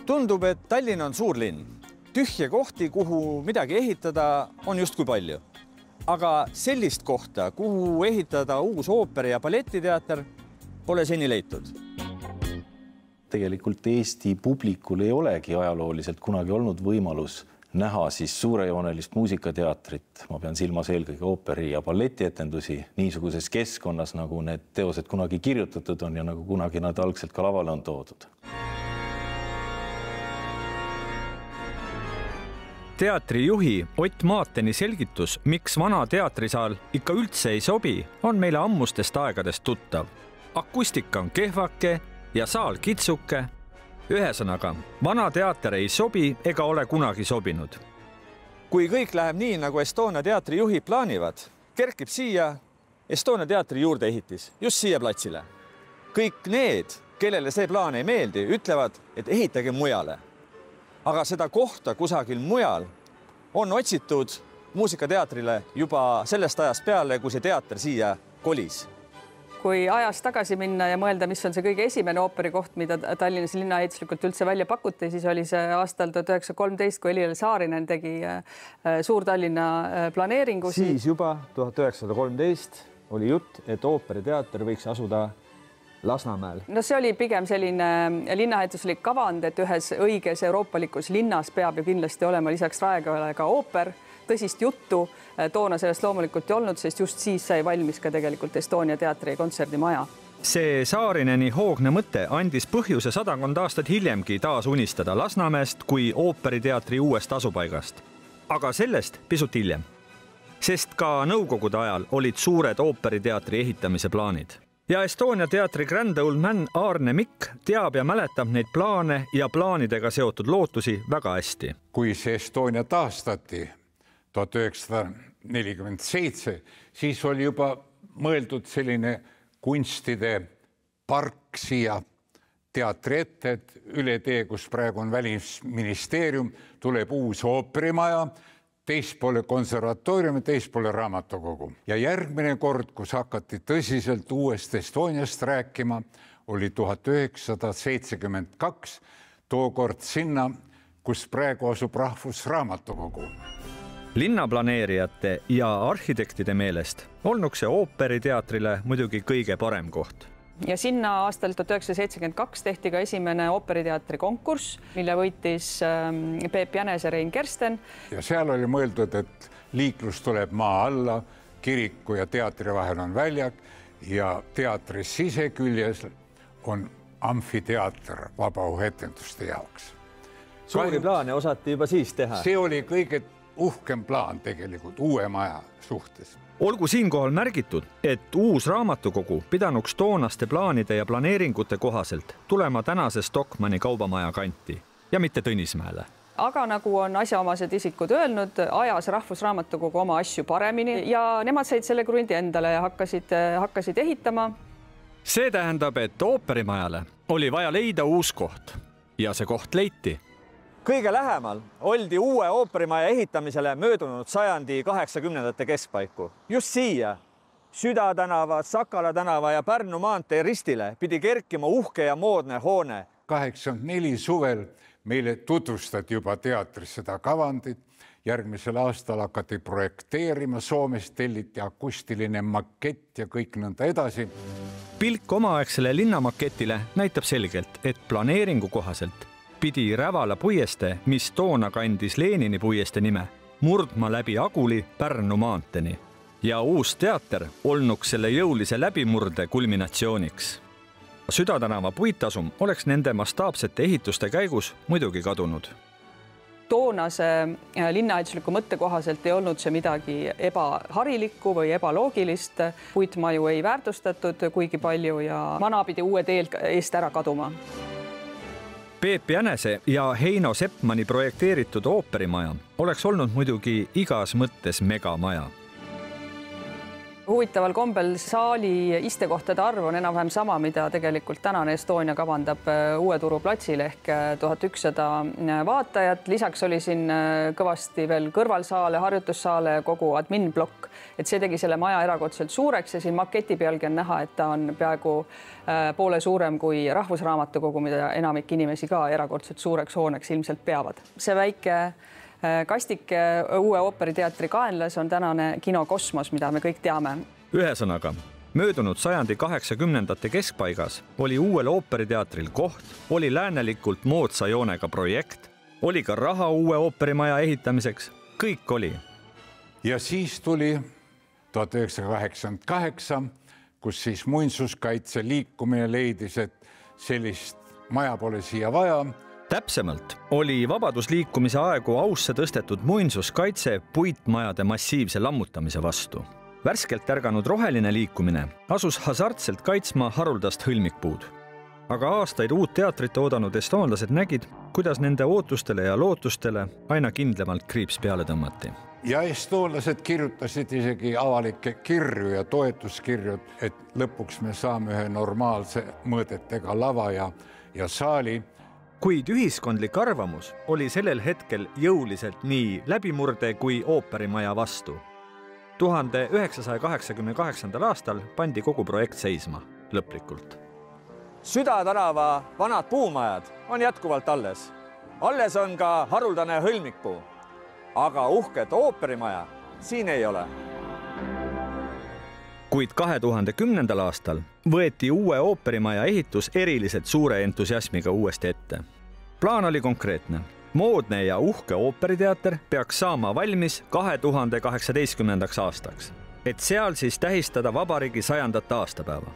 Tundub, et Tallinn on suur linn. Tühje kohti, kuhu midagi ehitada, on justkui palju. Aga sellist kohta, kuhu ehitada uus ooperi- ja balletiteater, pole seni leitud. Tegelikult Eesti publikul ei olegi ajalooliselt kunagi olnud võimalus näha siis suurejoonelist muusikateatrit. Ma pean silmas eelkõige ooperi- ja balletietendusi niisuguses keskkonnas, nagu need teosed kunagi kirjutatud on ja nagu kunagi nad algselt ka lavale on toodud. Teatrijuhi Ott Maateni selgitus, miks vana teatrisaal ikka üldse ei sobi, on meile ammustest aegadest tuttav. Akustika on kehvake ja saal kitsuke. Ühesõnaga, vana teater ei sobi ega ole kunagi sobinud. Kui kõik läheb nii, nagu Estonia teatri juhid plaanivad, kerkib siia Estonia teatri juurde ehitis, just siia platsile. Kõik need, kellele see plaan ei meeldi, ütlevad, et ehitage mujale. Aga seda kohta kusagil mujal on otsitud muusikateatrile juba sellest ajast peale, kui see teater siia kolis. Kui ajas tagasi minna ja mõelda, mis on see kõige esimene ooperikoht, mida Tallinnas linnaehituslikult üldse välja pakuti, siis oli see aastal 1913, kui Elile Saarinen tegi Suur-Tallinna planeeringu. Siis juba 1913 oli jutt, et ooperiteater võiks asuda Lasnamäel. No see oli pigem selline linnaehituslik kavand, et ühes õiges euroopalikus linnas peab ju kindlasti olema lisaks Raekojale ka ooper. Tõsist juttu toona sellest loomulikult ei olnud, sest just siis sai valmis ka tegelikult Estonia teatri kontserdimaja. See Saarineni hoogne mõte andis põhjuse 100 aastat hiljemgi taas unistada Lasnamäest kui ooperiteatri uuest asupaigast. Aga sellest pisut hiljem. Sest ka nõukogude ajal olid suured ooperiteatri ehitamise plaanid. Ja Estonia teatri grand old man Aarne Mikk teab ja mäletab neid plaane ja plaanidega seotud lootusi väga hästi. Kui see Estonia taastati 1947, siis oli juba mõeldud selline kunstide park siia teatri ette, et üle tee, kus praegu on Välisministeerium, tuleb uus ooperimaja, teist poole konservatoorium, teist poole raamatukogu. Ja järgmine kord, kus hakati tõsiselt uuest Estoniast rääkima, oli 1972, tookord sinna, kus praegu asub Rahvusraamatukogu. Linnaplaneerijate ja arhitektide meelest olnuks see ooperiteatrile muidugi kõige parem koht. Ja sinna aastal 1972 tehti ka esimene ooperiteatri konkurss, mille võitis Peep Jänese, Rein Kersten. Ja seal oli mõeldud, et liiklus tuleb maa alla, kiriku ja teatri vahel on väljak ja teatri siseküljes on amfiteater vabaõhuetenduste jaoks. Suuri plaane osati juba siis teha. See oli kõige uhkem plaan tegelikult uue maja suhtes. Olgu siinkohal märgitud, et uus raamatukogu pidanuks toonaste plaanide ja planeeringute kohaselt tulema tänase Stockmanni kaubamaja kanti ja mitte Tõnismäele. Aga nagu on asjaomased isikud öelnud, ajas Rahvusraamatukogu oma asju paremini ja nemad said selle krundi endale ja hakkasid ehitama. See tähendab, et ooperimajale oli vaja leida uus koht ja see koht leiti. Kõige lähemal oldi uue ooperimaja ehitamisele möödunud sajandi 80. keskpaiku. Just siia, Süda tänava, Sakala tänava ja Pärnu maantee ristile pidi kerkima uhke ja moodne hoone. 84 suvel meile tutvustati juba teatris seda kavandit. Järgmisel aastal hakati projekteerima, Soomest telliti akustiline makett ja kõik nõnda edasi. Pilk omaaegsele linnamaketile näitab selgelt, et planeeringu kohaselt pidi Rävala puieste, mis toona kandis Lenini puieste nime, murdma läbi Aguli Pärnu maanteni. Ja uus teater olnuks selle jõulise läbimurde kulminatsiooniks. Süda tänava puitasum oleks nende mastaapsete ehituste käigus muidugi kadunud. Toonase linnaehitusliku mõtte kohaselt ei olnud see midagi ebaharilikku või ebaloogilist. Puitmaju ei väärtustatud kuigi palju ja mana pidi uue teel eest ära kaduma. Peep Jänese ja Heino Seppmanni projekteeritud ooperimaja oleks olnud muidugi igas mõttes megamaja. Huvitaval kombel saali istekohtade arv on enam-vähem sama, mida tegelikult tänane Estonia kavandab Uue Turu platsil ehk 1100 vaatajat. Lisaks oli siin kõvasti veel kõrvalsaale, harjutussaale ja kogu adminblokk. Et see tegi selle maja erakordselt suureks ja siin maketi pealgi on näha, et ta on peaaegu poole suurem kui Rahvusraamatukogu, mida enamik inimesi ka erakordselt suureks hooneks ilmselt peavad. See väike kastike Uue Ooperiteatri kaenlas on tänane kino Kosmos, mida me kõik teame. Ühesõnaga, möödunud sajandi 80ndate keskpaigas oli Uuel Ooperiteatril koht, oli läänelikult moodsa joonega projekt, oli ka raha uue ooperimaja ehitamiseks, kõik oli. Ja siis tuli 1988, kus siis muinsuskaitse liikumine leidis, et sellist maja pole siia vaja. Täpsemalt oli vabadusliikumise aegu ausse tõstetud muinsuskaitse puitmajade massiivse lammutamise vastu. Värskelt ärganud roheline liikumine asus hasartselt kaitsma haruldast hõlmikpuud. Aga aastaid uut teatrit oodanud estoonlased nägid, kuidas nende ootustele ja lootustele aina kindlamalt kriips peale tõmmati. Ja estoonlased kirjutasid isegi avalikke kirju ja toetuskirjud, et lõpuks me saame ühe normaalse mõõdetega lava ja saali. Kuid ühiskondlik arvamus oli sellel hetkel jõuliselt nii läbimurde kui ooperimaja vastu. 1988. aastal pandi kogu projekt seisma lõplikult. Süda tänava vanad puumajad on jätkuvalt alles. Alles on ka haruldane hõlmikpuu. Aga uhket ooperimaja siin ei ole. Kuid 2010. aastal võeti uue ooperimaja ehitus eriliselt suure entusiasmiga uuesti ette. Plaan oli konkreetne. Moodne ja uhke ooperiteater peaks saama valmis 2018. aastaks, et seal siis tähistada vabariigi 100. aastapäeva.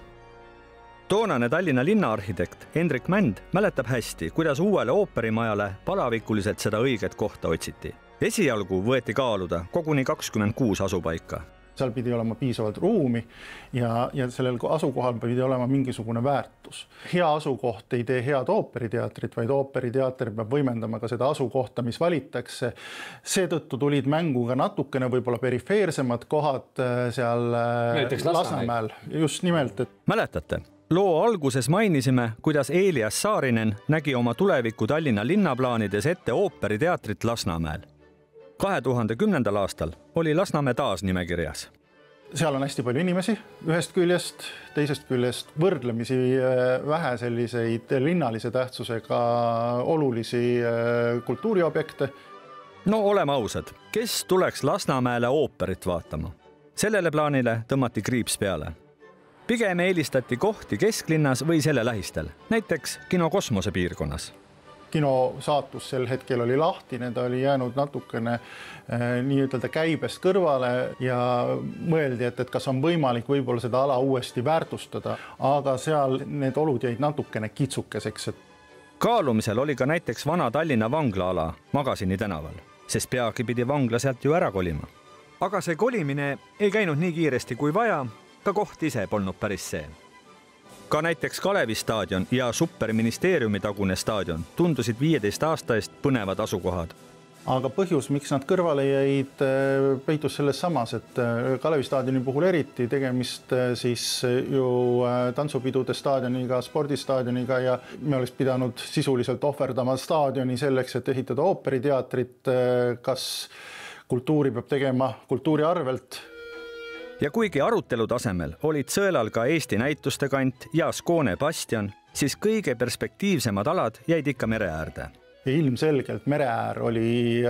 Toonane Tallinna linnaarhitekt Hendrik Mänd mäletab hästi, kuidas uuele ooperimajale palavikuliselt seda õiget kohta otsiti. Esialgu võeti kaaluda koguni 26 asupaika. Seal pidi olema piisavalt ruumi ja sellel asukohal pidi olema mingisugune väärtus. Hea asukoht ei tee head ooperiteatrit, vaid ooperiteater peab võimendama ka seda asukohta, mis valitakse. Seetõttu tulid mängu ka natukene võib-olla perifeersemad kohad seal Lasnamäel. Just nimelt. Mäletate? Loo alguses mainisime, kuidas Elias Saarinen nägi oma tuleviku Tallinna linnaplaanides ette ooperiteatrit Lasnamäel. 2010. aastal oli Lasnamäe taas nimekirjas. Seal on hästi palju inimesi ühest küljest, teisest küljest võrdlemisi vähe selliseid linnalise tähtsusega olulisi kultuuriobjekte. No oleme ausad, kes tuleks Lasnamäele ooperit vaatama? Sellele plaanile tõmmati kriips peale. Pigem eelistati kohti kesklinnas või selle lähistel, näiteks kino Kosmose piirkonnas. Kino saatus sel hetkel oli lahtine, ta oli jäänud natukene nii-ütelda käibest kõrvale ja mõeldi, et kas on võimalik võib-olla seda ala uuesti väärtustada, aga seal need olud jäid natukene kitsukeseks. Kaalumisel oli ka näiteks vana Tallinna vanglaala Magasini tänaval, sest peagi pidi vangla sealt ju ära kolima. Aga see kolimine ei käinud nii kiiresti kui vaja, ka koht ise polnud päris see. Ka näiteks Kalevi staadion ja superministeeriumi tagune staadion tundusid 15 aasta eest põnevad asukohad. Aga põhjus, miks nad kõrvale jäid, peitus selles samas, et Kalevi staadioni puhul eriti tegemist siis ju tantsupidude staadioniga, spordistaadioniga ja me oleks pidanud sisuliselt ohverdama staadioni selleks, et ehitada ooperiteatrit, kas kultuuri peab tegema kultuuri arvelt. Ja kuigi arutelu tasemel olid sõelal ka Eesti näituste kant ja Skoone bastion, siis kõige perspektiivsemad alad jäid ikka mere äärde. Ja ilmselgelt mereäär oli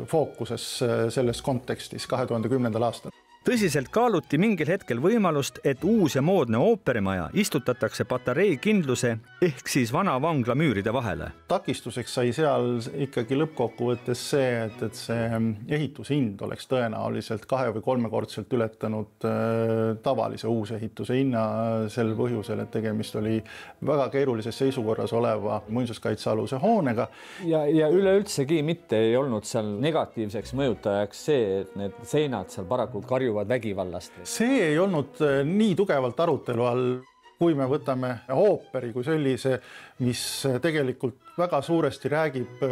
fookuses selles kontekstis 2010. aastal. Tõsiselt kaaluti mingil hetkel võimalust, et uus ja moodne ooperimaja istutatakse patarei kindluse ehk siis vana vangla müüride vahele. Takistuseks sai seal ikkagi lõppkokkuvõttes see, et see ehitushind oleks tõenäoliselt 2- või 3-kordselt ületanud tavalise uusehituse hinna sel põhjusel, et tegemist oli väga keerulises seisukorras oleva muinsuskaitsealuse hoonega. Ja üleüldsegi mitte ei olnud seal negatiivseks mõjutajaks see, et need seinad seal paraku karjuvad vägivallast. See ei olnud nii tugevalt arutelu all. kui me võtame ooperi kui sellise, mis tegelikult väga suuresti räägib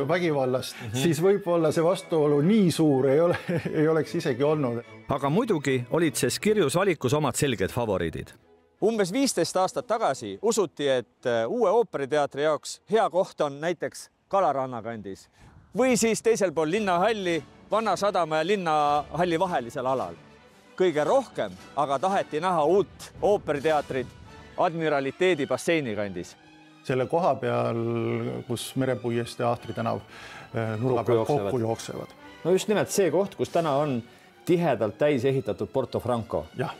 vägivallast, siis võib-olla see vastuolu nii suur ei oleks isegi olnud. Aga muidugi olid ses kirjus valikus omad selged favoriidid. Umbes 15 aastat tagasi usuti, et uue ooperiteatri jaoks hea koht on näiteks Kalaranna kandis või siis teisel pool linnahalli, Vannasadama ja linnahalli vahelisel alal. Kõige rohkem aga taheti näha uut ooperiteatrit Admiraliteedi basseini kandis. Selle koha peal, kus Merepuiest ja Ahtri tänav nurga peal kokku jooksevad. No just nimelt see koht, kus täna on tihedalt täis ehitatud Porto Franco. Jah.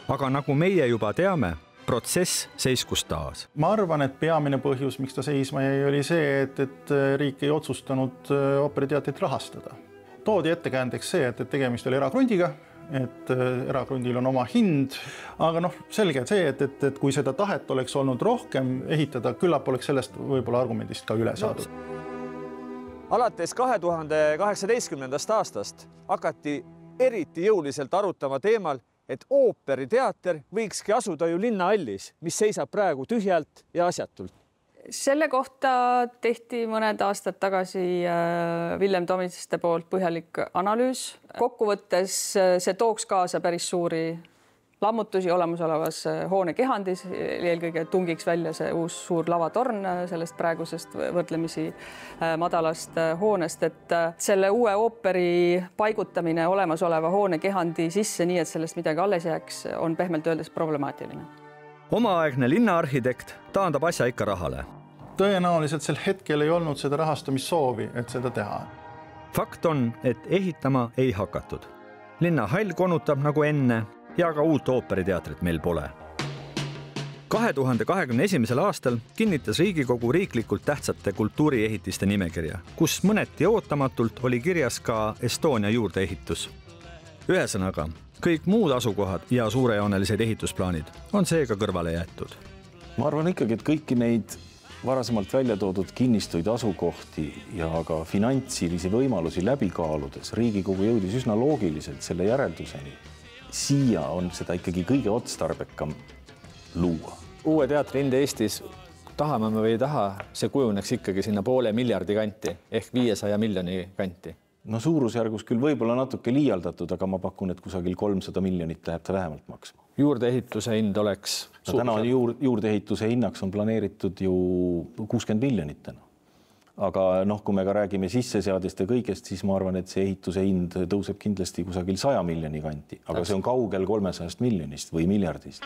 Aga nagu meie juba teame, protsess seiskus taas. Ma arvan, et peamine põhjus, miks ta seisma jäi, oli see, et riik ei otsustanud ooperiteatrit rahastada. Toodi ettekäändeks see, et tegemist oli erakrundiga, et erakrundil on oma hind, aga selge see, et kui seda tahet oleks olnud rohkem ehitada, küllap oleks sellest võib-olla argumendist ka üle saadud. Alates 2018. aastast hakati eriti jõuliselt arutama teemal, et ooperiteater võikski asuda ju linnahallis, mis seisab praegu tühjalt ja asjatult. Selle kohta tehti mõned aastad tagasi Villem Tomiste poolt põhjalik analüüs. Kokkuvõttes see tooks kaasa päris suuri lammutusi olemasolevas hoone kehandis. Eelkõige tungiks välja see uus suur lavatorn sellest praegusest võrdlemisi madalast hoonest, et selle uue ooperi paigutamine olemasoleva hoone kehandi sisse nii, et sellest midagi alles jääks, on pehmelt öeldes problemaatiline. Omaaegne linnaarhitekt taandab asja ikka rahale. Tõenäoliselt sel hetkel ei olnud seda rahastamissoovi, et seda teha. Fakt on, et ehitama ei hakatud. Linnahall konutab nagu enne ja ka uut ooperiteatrit meil pole. 2021. aastal kinnitas Riigikogu riiklikult tähtsate kultuuriehitiste nimekirja, kus mõneti ootamatult oli kirjas ka Estonia juurdeehitus. Ühesõnaga, kõik muud asukohad ja suurejoonelised ehitusplaanid on seega kõrvale jäetud. Ma arvan ikkagi, et kõiki neid varasemalt välja toodud kinnistuid asukohti ja ka finantsilisi võimalusi läbi kaaludes Riigikogu jõudis üsna loogiliselt selle järelduseni. Siia on seda ikkagi kõige otstarbekam luua. Uue teatri hind Eestis, tahame me või ei taha, see kujuneks ikkagi sinna 500 miljardi kanti ehk 500 miljoni kanti. No suurusjärgus küll võib-olla natuke liialdatud, aga ma pakun, et kusagil 300 miljonit läheb ta vähemalt maksma. Juurdeehituse hind oleks... Täna on juurdeehituse hinnaks on planeeritud ju 60 miljonit täna. Aga kui me ka räägime sisseseadest ja kõigest, siis ma arvan, et see ehituse hind tõuseb kindlasti kusagil 100 miljoni kanti, aga see on kaugel 300 miljonist või miljardist.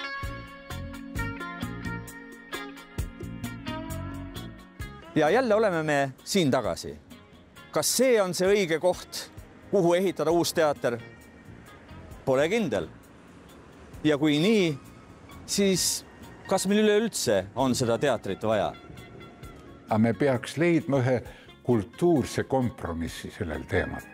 Ja jälle oleme me siin tagasi. Kas see on see õige koht, kuhu ehitada uus teater? Pole kindel. Ja kui nii, siis kas meil üleüldse on seda teatrit vaja? Aga me peaks leidma ühe kultuurse kompromissi sellel teemal.